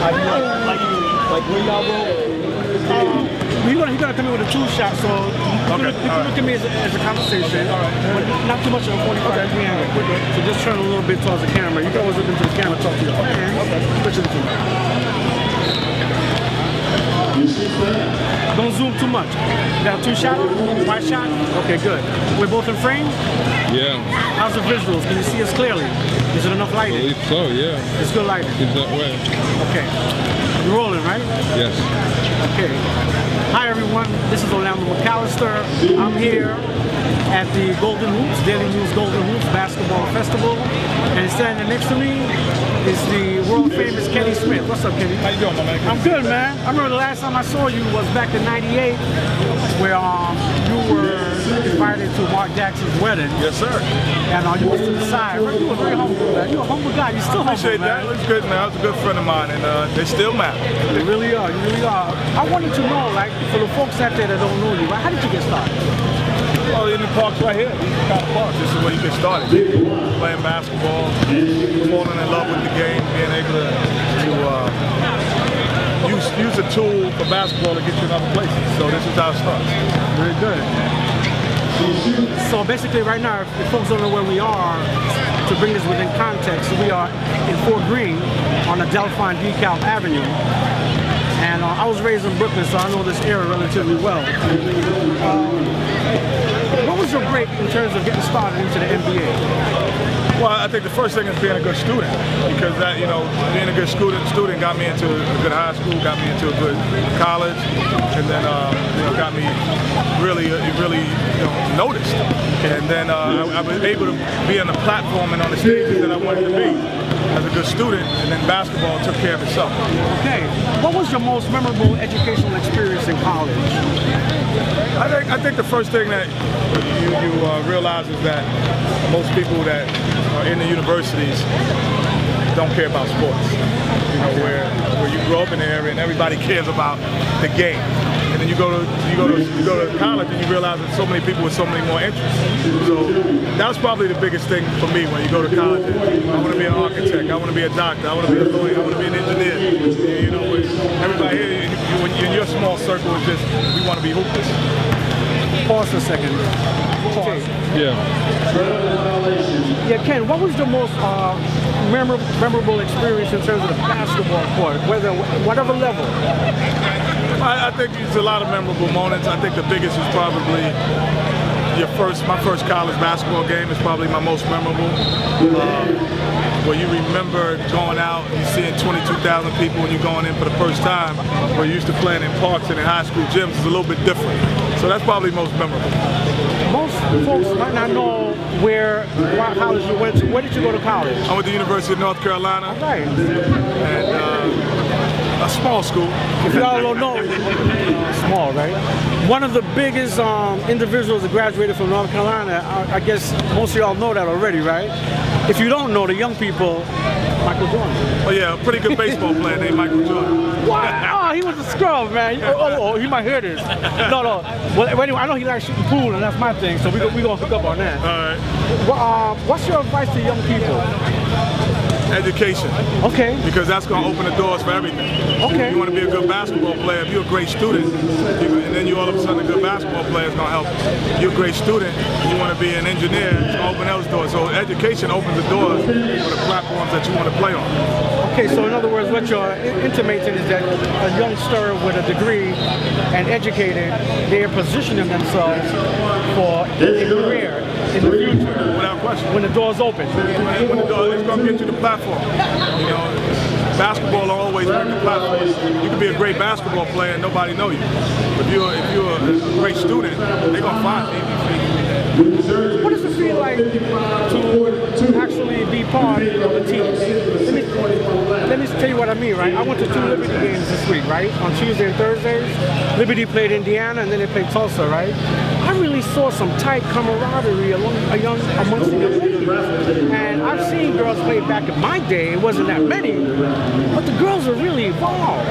Like where y'all roll? He's gonna come in with a 2-shot, so you can look at me as a conversation, but not too much of a 45 PM. So just turn a little bit towards the camera. You can always look into the camera and talk to your fans, especially the camera. Don't zoom too much. You got a 2-shot? Wide shot? Okay, good. We're both in frame? Yeah. How's the visuals? Can you see us clearly? Is it enough lighting? I believe so, yeah. It's good lighting. It's that way. Okay. You're rolling, right? Yes. Okay. Hi everyone, this is McAllister. I'm here at the Golden Hoops, Daily News Golden Hoops Basketball Festival. And standing next to me is the world famous Kenny Smith. What's up, Kenny? How you doing, my man? I'm good, man. I remember the last time I saw you was back in '98, where you were invited to Mark Jackson's wedding. Yes, sir. And you was to the side. You were very humble, man. You're a humble guy. You're still humble, Appreciate man. that. It's good, man. That was a good friend of mine, and they still matter. They really are. You really are. I wanted to know, like, for the folks out there that don't know you, right, how did you get started? Well, in the parks right here. These kind of parks. This is where you get started. Playing basketball, falling in love with the game, being able to use a tool for basketball to get you in other places. So this is how it starts. Very good. So basically right now, if folks don't know where we are, to bring this within context, we are in Fort Greene on Adelphine DeKalb Avenue. And I was raised in Brooklyn, so I know this area relatively well. What was your break in terms of getting started into the NBA? Well, I think the first thing is being a good student, because that, being a good student got me into a good high school, got me into a good college, and then got me really noticed. And then I was able to be on the platform and on the stages that I wanted to be as a good student, and then basketball took care of itself. Okay, what was your most memorable educational experience in college? I think the first thing that you realize is that most people that are in the universities don't care about sports. Where you grow up in the area and everybody cares about the game. And then you go to college and you realize that so many people with so many more interests. So that's probably the biggest thing for me when you go to college. I want to be an architect, I want to be a doctor, I want to be a lawyer, I want to be an engineer. Everybody here, in your small circle is just, we want to be hoopers. Pause for a second. Pause. Yeah. Yeah, Ken, what was the most memorable experience in terms of the basketball court, whatever level? I think there's a lot of memorable moments. I think the biggest is probably my first college basketball game is probably my most memorable. Where you remember going out and seeing 22,000 people when you're going in for the first time, where you're used to playing in parks and in high school gyms is a little bit different. So that's probably most memorable. Most folks might not know what college you went to. Where did you go to college? I went to the University of North Carolina. All right. And a small school. If y'all don't know, small, right? One of the biggest individuals that graduated from North Carolina, I guess most of y'all know that already, right? If you don't know, the young people, Michael Jordan. Oh yeah, a pretty good baseball player named Michael Jordan. Wow, he was a scrub, man. Oh, he might hear this. No. Well, anyway, I know he likes shooting pool, and that's my thing, so we're gonna hook up on that. All right. What's your advice to young people? Education. Okay. Because that's going to open the doors for everything. Okay. If you want to be a good basketball player, if you're a great student, and then you all of a sudden a good basketball player is going to help. If you're a great student, and you want to be an engineer, it's going to open those doors. So education opens the doors for the platforms that you want to play on. Okay, so in other words, what you're intimating is that a youngster with a degree and educated, they are positioning themselves for a career in the future. Without question. When the door's open. When the door, it's going to get you the platform. Basketball will always bring the platform. You can be a great basketball player and nobody know you. But if you're a great student, they're going to find you. What does it feel like to actually be part of a team? Let me tell you what I mean, right? I went to 2 Liberty games this week, right? On Tuesday and Thursdays. Liberty played Indiana and then they played Tulsa, right? I really saw some tight camaraderie amongst the young ladies. And I've seen girls play back in my day. It wasn't that many, but the girls are really evolved.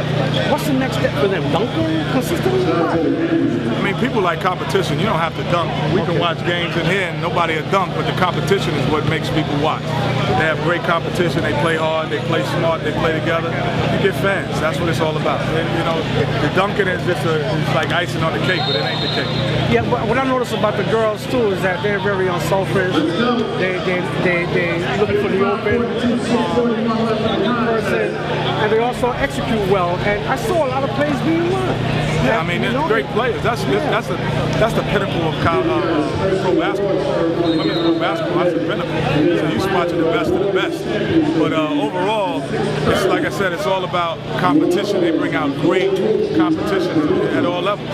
What's the next step for them? Dunking consistently? I mean, people like competition. You don't have to dunk. We can watch games in here and nobody will dunk, but the competition is what makes people watch. They have great competition. They play hard. They play smart. They play together. You get fans. That's what it's all about. And, you know, the dunking is just it's like icing on the cake, but it ain't the cake. Yeah, but what I notice about the girls too is that they're very unselfish. They look for the open person, and they also execute well. And I saw a lot of plays being won. Yeah, I mean, they're great players. That's the pinnacle of pro basketball. Women's pro basketball, that's the pinnacle. So you're watching the best of the best. But overall, it's like I said, it's all about competition. They bring out great competition at all levels.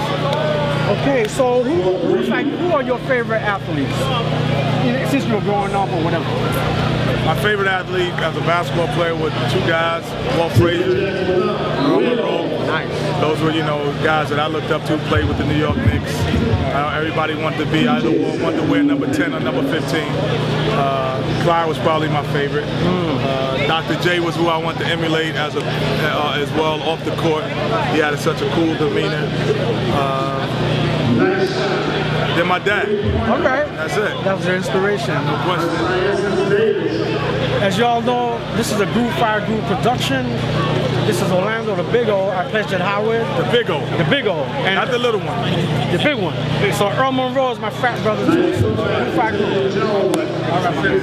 Okay, so who are your favorite athletes? Since you were growing up or whatever. My favorite athlete as a basketball player was two guys, Walt Frazier, Nice. Those were, you know, guys that I looked up to, played with the New York Knicks. Everybody wanted to be either wanted to wear number 10 or number 15. Clyde was probably my favorite. Dr. J was who I wanted to emulate as well off the court. He had such a cool demeanor. Then my dad. Okay. That's it. That was your inspiration. No question. As y'all know, this is a Groove Fire Groove production. This is Orlando, the Big O. I pledged at Howard. The Big O. The Big O. And not the little one. The big one. So Earl Monroe is my frat brother too. So Groove Fire Groove. All right, man.